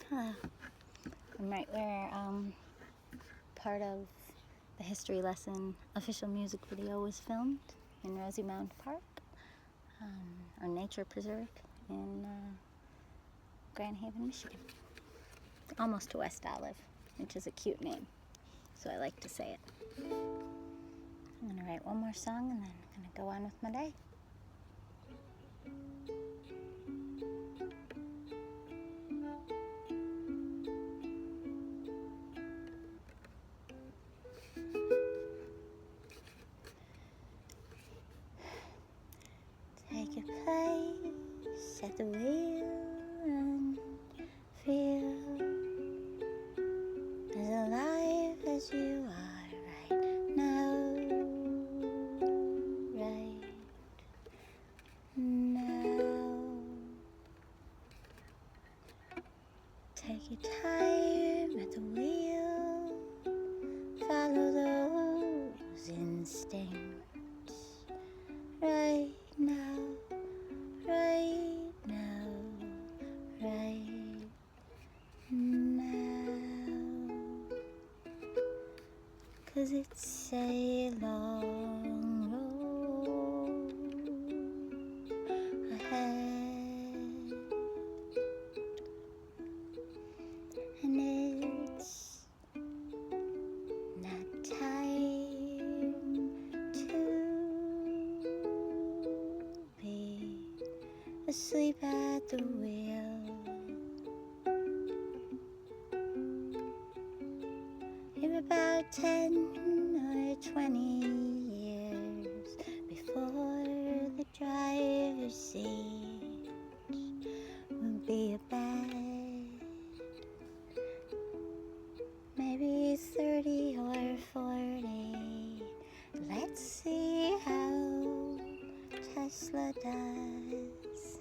Hello. I'm right where part of the history lesson official music video was filmed in Rosamond Park, our nature preserve in Grand Haven, Michigan. Almost to West Olive, which is a cute name, so I like to say it. I'm going to write one more song and then I'm going to go on with my day. Take your place at the wheel and feel as alive as you are right now, right now. Take your time at the wheel, follow those instincts right now, right now, right now. 'Cause it's a long road ahead, and it's not time to be asleep at the wheel. You're about 10 or 20 years before the driver's seat will be a bed. Maybe 30 or 40. Let's see how Tesla does.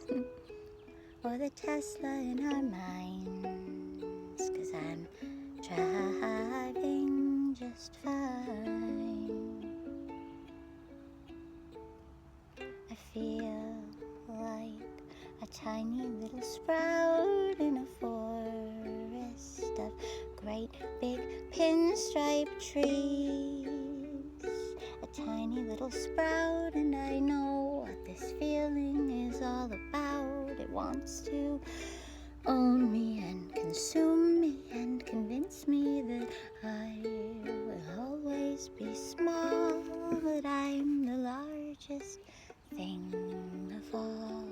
Or the Tesla in our minds. 'Cause I'm driving just fine. I feel like a tiny little sprout in a forest of great big pinstripe trees. A tiny little sprout, and I know what this feeling is all about. It wants to own me and consume me and convince me that I will always be small, but I'm the largest thing of all.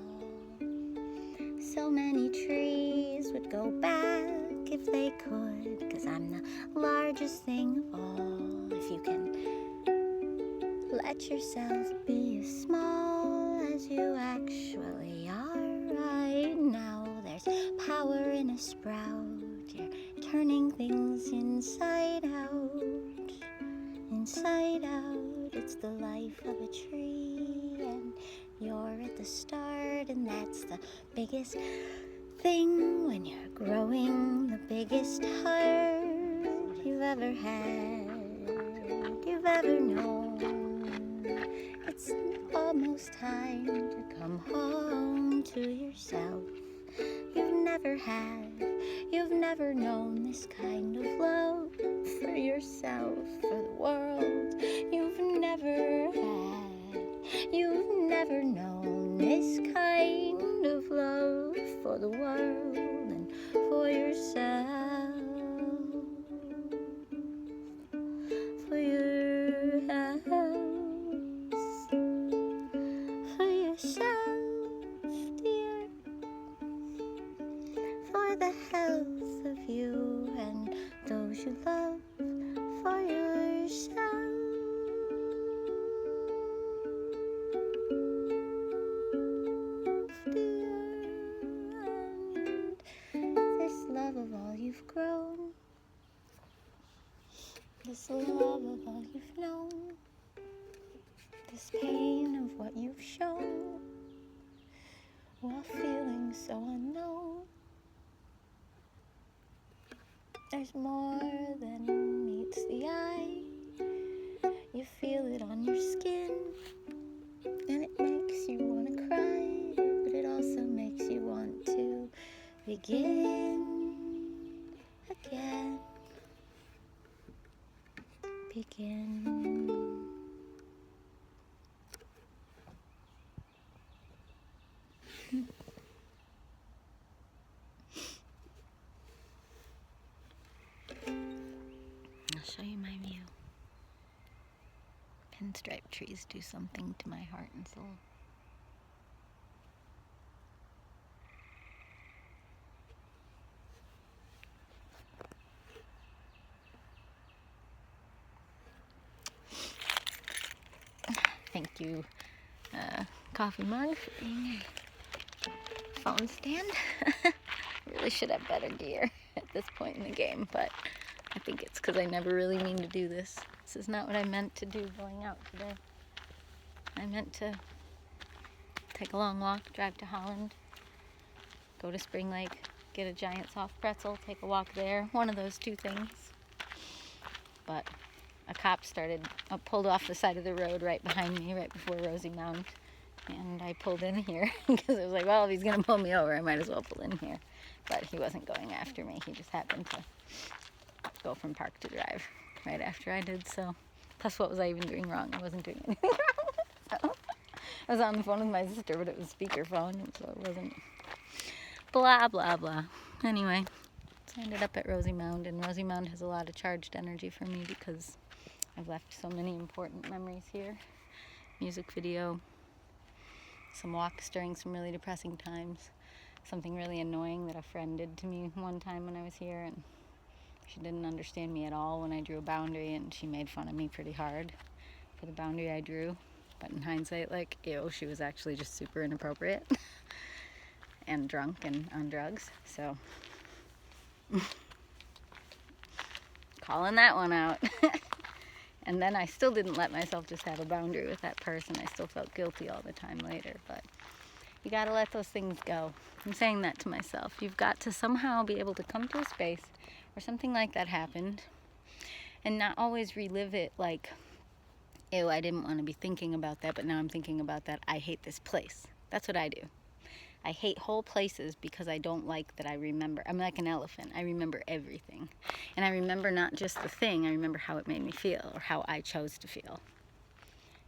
So many trees would go back if they could, 'cause I'm the largest thing of all. If you can let yourself be as small as you actually are right now. There's power in a sprout. You're turning things inside out. Inside out, it's the life of a tree, and you're at the start, and that's the biggest thing when you're growing, the biggest heart you've ever had, you've ever known. It's almost time to come home to yourself. You've never known this kind of love for yourself, for the world. You've never known this kind of love for the world and for yourself, for your house, for yourself, dear, for the health of you and those you love, for yourself, dear, and this love of all you've grown, this love of all you've known, this pain of what you've shown, while feeling so unknown. There's more than meets the eye. You feel it on your skin, and it makes you want to cry, but it also makes you want to begin. begin. I'll show you my view. Pinstripe trees do something to my heart and soul. Thank you, coffee mug, for being a phone stand. Really should have better gear at this point in the game, but I think it's because I never really mean to do this. This is not what I meant to do going out today. I meant to take a long walk, drive to Holland, go to Spring Lake, get a giant soft pretzel, take a walk there, one of those two things. But a cop pulled off the side of the road right behind me, right before Rosie Mound, and I pulled in here because I was like, well, if he's gonna pull me over, I might as well pull in here. But he wasn't going after me. He just happened to go from park to drive right after I did. So, plus, what was I even doing wrong? I wasn't doing anything wrong. So, I was on the phone with my sister, but it was speakerphone, so it wasn't blah blah blah. Anyway, so I ended up at Rosie Mound, and Rosie Mound has a lot of charged energy for me because I've left so many important memories here. Music video, some walks during some really depressing times, something really annoying that a friend did to me one time when I was here, and she didn't understand me at all when I drew a boundary, and she made fun of me pretty hard for the boundary I drew. But in hindsight, like, ew, she was actually just super inappropriate and drunk and on drugs, so calling that one out. And then I still didn't let myself just have a boundary with that person. I still felt guilty all the time later, but you gotta let those things go. I'm saying that to myself. You've got to somehow be able to come to a space where something like that happened and not always relive it like, ew, I didn't want to be thinking about that, but now I'm thinking about that. I hate this place. That's what I do. I hate whole places because I don't like that I remember. I'm like an elephant. I remember everything. And I remember not just the thing, I remember how it made me feel or how I chose to feel.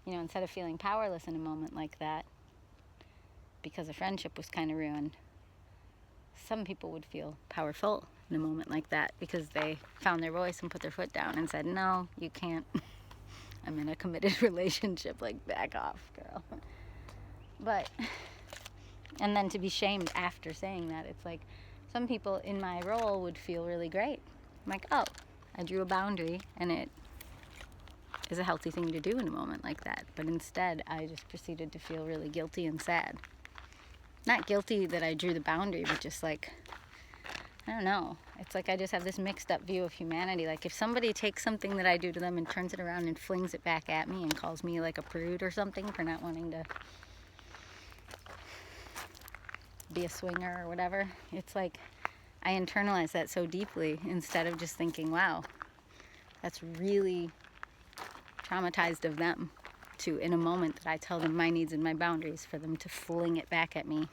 You know, instead of feeling powerless in a moment like that, because a friendship was kind of ruined, some people would feel powerful in a moment like that because they found their voice and put their foot down and said, no, you can't. I'm in a committed relationship, like, back off, girl. But, and then to be shamed after saying that, it's like, some people in my role would feel really great. I'm like, oh, I drew a boundary, and it is a healthy thing to do in a moment like that. But instead, I just proceeded to feel really guilty and sad. Not guilty that I drew the boundary, but just like, I don't know. It's like I just have this mixed up view of humanity. Like, if somebody takes something that I do to them and turns it around and flings it back at me and calls me like a prude or something for not wanting to be a swinger or whatever, it's like I internalize that so deeply instead of just thinking, wow, that's really traumatized of them, to, in a moment that I tell them my needs and my boundaries, for them to fling it back at me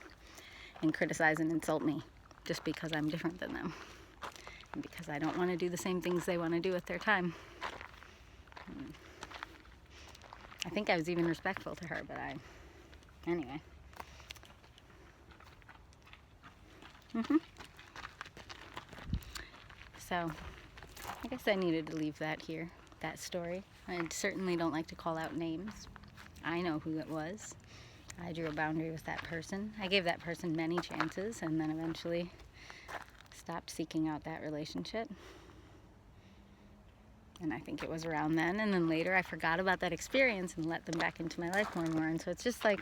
and criticize and insult me just because I'm different than them and because I don't want to do the same things they want to do with their time. I think I was even respectful to her, but anyway. So, I guess I needed to leave that here, that story. I certainly don't like to call out names. I know who it was. I drew a boundary with that person. I gave that person many chances and then eventually stopped seeking out that relationship. And I think it was around then. And then later I forgot about that experience and let them back into my life more and more. And so it's just like,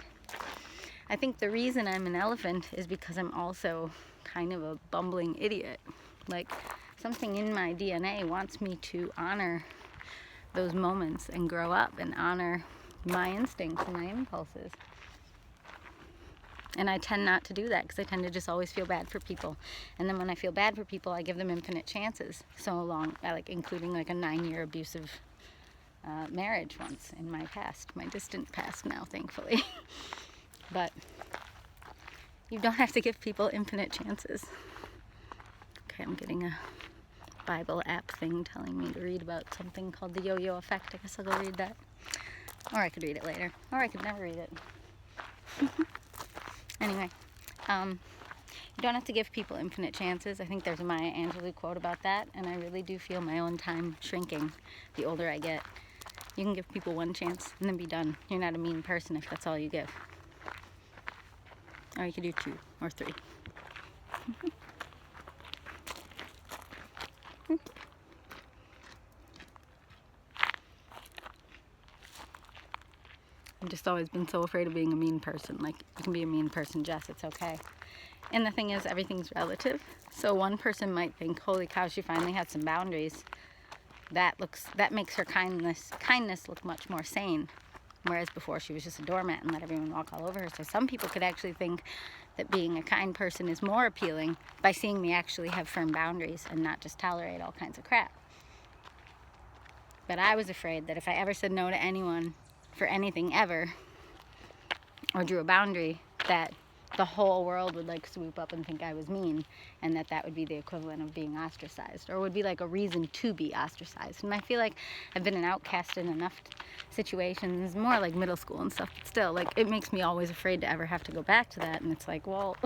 I think the reason I'm an elephant is because I'm also kind of a bumbling idiot. Like, something in my DNA wants me to honor those moments and grow up and honor my instincts and my impulses. And I tend not to do that because I tend to just always feel bad for people. And then when I feel bad for people, I give them infinite chances. So long, like including like a 9-year abusive marriage once in my past, my distant past now, thankfully. But you don't have to give people infinite chances. Okay, I'm getting a Bible app thing telling me to read about something called the yo-yo effect. I guess I'll go read that. Or I could read it later. Or I could never read it. Anyway, you don't have to give people infinite chances. I think there's a Maya Angelou quote about that, and I really do feel my own time shrinking the older I get. You can give people one chance and then be done. You're not a mean person if that's all you give. Or you could do 2 or 3. I've just always been so afraid of being a mean person. Like, you can be a mean person, Jess, it's okay. And the thing is, everything's relative. So one person might think, holy cow, she finally had some boundaries. That makes her kindness look much more sane. Whereas before she was just a doormat and let everyone walk all over her. So some people could actually think that being a kind person is more appealing by seeing me actually have firm boundaries and not just tolerate all kinds of crap. But I was afraid that if I ever said no to anyone for anything ever, or drew a boundary, that the whole world would like swoop up and think I was mean, and that would be the equivalent of being ostracized, or would be like a reason to be ostracized. And I feel like I've been an outcast in enough situations, more like middle school and stuff, but still, like, it makes me always afraid to ever have to go back to that. And it's like, well,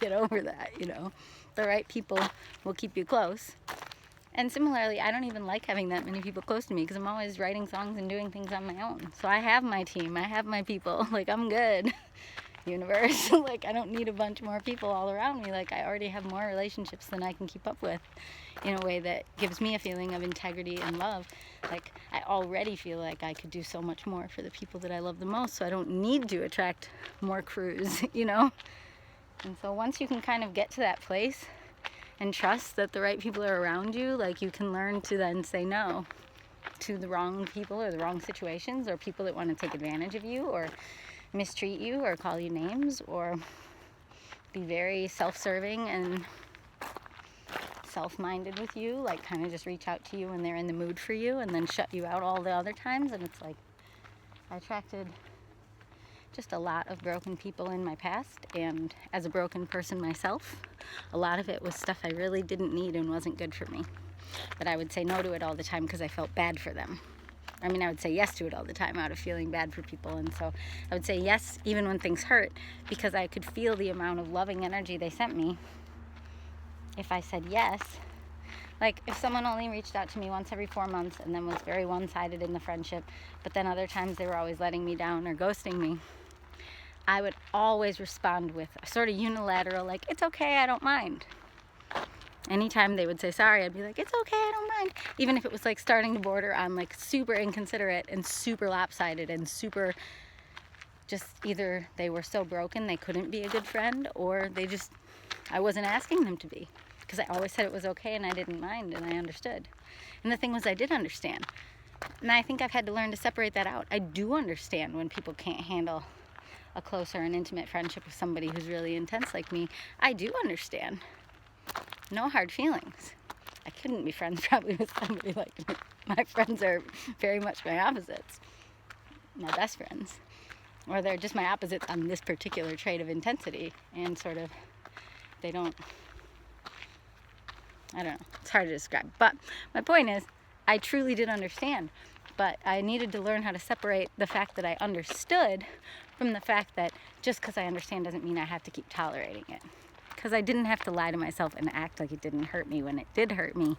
get over that, you know. The right people will keep you close. And similarly, I don't even like having that many people close to me because I'm always writing songs and doing things on my own. So I have my team, I have my people, like, I'm good. Universe, like, I don't need a bunch more people all around me. Like, I already have more relationships than I can keep up with in a way that gives me a feeling of integrity and love. Like, I already feel like I could do so much more for the people that I love the most, so I don't need to attract more crews, you know. And so once you can kind of get to that place and trust that the right people are around you, like, you can learn to then say no to the wrong people or the wrong situations or people that want to take advantage of you or mistreat you or call you names or be very self-serving and self-minded with you, like kind of just reach out to you when they're in the mood for you and then shut you out all the other times. And it's like, I attracted just a lot of broken people in my past, and as a broken person myself, a lot of it was stuff I really didn't need and wasn't good for me. But I would say no to it all the time because I felt bad for them. I mean, I would say yes to it all the time out of feeling bad for people. And so I would say yes even when things hurt because I could feel the amount of loving energy they sent me. If I said yes, like if someone only reached out to me once every 4 months and then was very one-sided in the friendship, but then other times they were always letting me down or ghosting me, I would always respond with a sort of unilateral, like, it's okay, I don't mind. Anytime they would say sorry, I'd be like, it's okay, I don't mind. Even if it was like starting to border on like super inconsiderate and super lopsided and super just either they were so broken they couldn't be a good friend, or they just, I wasn't asking them to be. Because I always said it was okay and I didn't mind and I understood. And the thing was, I did understand. And I think I've had to learn to separate that out. I do understand when people can't handle a closer and intimate friendship with somebody who's really intense like me. I do understand. No hard feelings. I couldn't be friends probably with somebody like me. My friends are very much my opposites. My best friends. Or they're just my opposites on this particular trait of intensity. And sort of, they don't, I don't know. It's hard to describe. But my point is, I truly did understand. But I needed to learn how to separate the fact that I understood from the fact that just because I understand doesn't mean I have to keep tolerating it. Because I didn't have to lie to myself and act like it didn't hurt me when it did hurt me.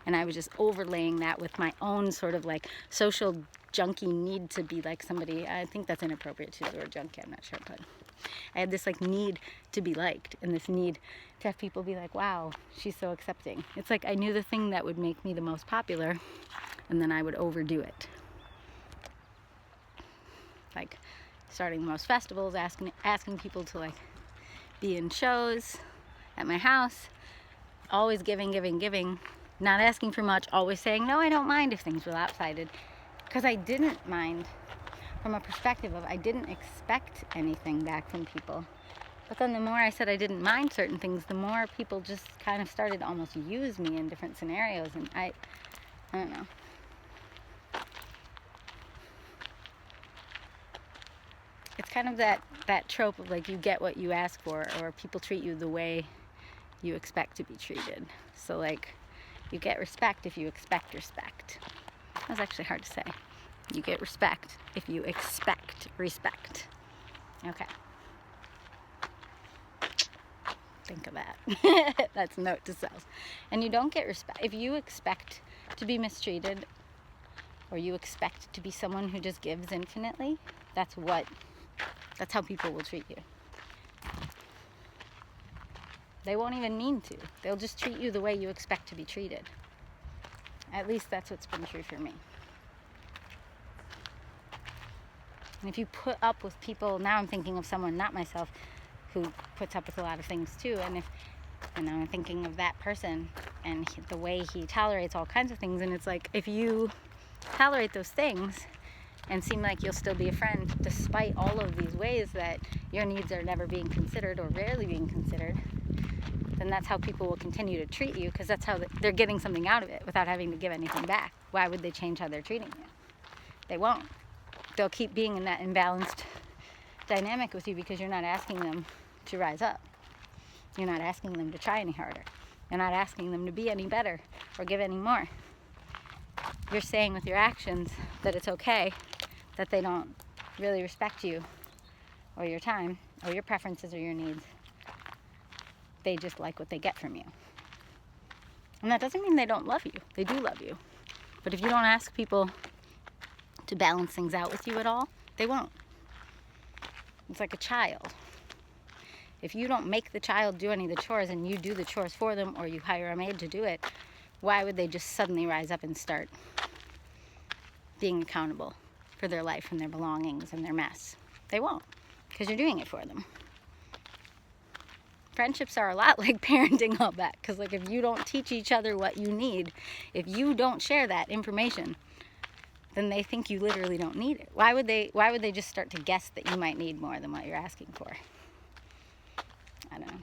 And I was just overlaying that with my own sort of like social junkie need to be like somebody. I think that's inappropriate to use the word junkie, I'm not sure, but I had this like need to be liked and this need to have people be like, wow, she's so accepting. It's like I knew the thing that would make me the most popular and then I would overdo it. Like starting the most festivals, asking people to like be in shows at my house, always giving, not asking for much, always saying, no, I don't mind if things were lopsided, because I didn't mind from a perspective of I didn't expect anything back from people. But then the more I said I didn't mind certain things, the more people just kind of started to almost use me in different scenarios, and I don't know. It's kind of that trope of like you get what you ask for, or people treat you the way you expect to be treated. So like You get respect if you expect respect. That was actually hard to say. You get respect if you expect respect. Okay. Think of that. That's note to self. And you don't get respect if you expect to be mistreated, or you expect to be someone who just gives infinitely. That's how people will treat you. They won't even mean to. They'll just treat you the way you expect to be treated. At least that's what's been true for me. And if you put up with people, now I'm thinking of someone, not myself, who puts up with a lot of things too. And I'm thinking of that person and the way he tolerates all kinds of things. And it's like, if you tolerate those things and seem like you'll still be a friend despite all of these ways that your needs are never being considered or rarely being considered, then that's how people will continue to treat you, because that's how they're getting something out of it without having to give anything back. Why would they change how they're treating you? They won't. They'll keep being in that imbalanced dynamic with you because you're not asking them to rise up. You're not asking them to try any harder. You're not asking them to be any better or give any more. You're saying with your actions that it's okay that they don't really respect you or your time or your preferences or your needs. They just like what they get from you. And that doesn't mean they don't love you. They do love you. But if you don't ask people to balance things out with you at all, they won't. It's like a child. If you don't make the child do any of the chores and you do the chores for them, or you hire a maid to do it, why would they just suddenly rise up and start being accountable for their life and their belongings and their mess? They won't, because you're doing it for them. Friendships are a lot like parenting all that, because like if you don't teach each other what you need, if you don't share that information, then they think you literally don't need it. Why would they just start to guess that you might need more than what you're asking for? I don't know.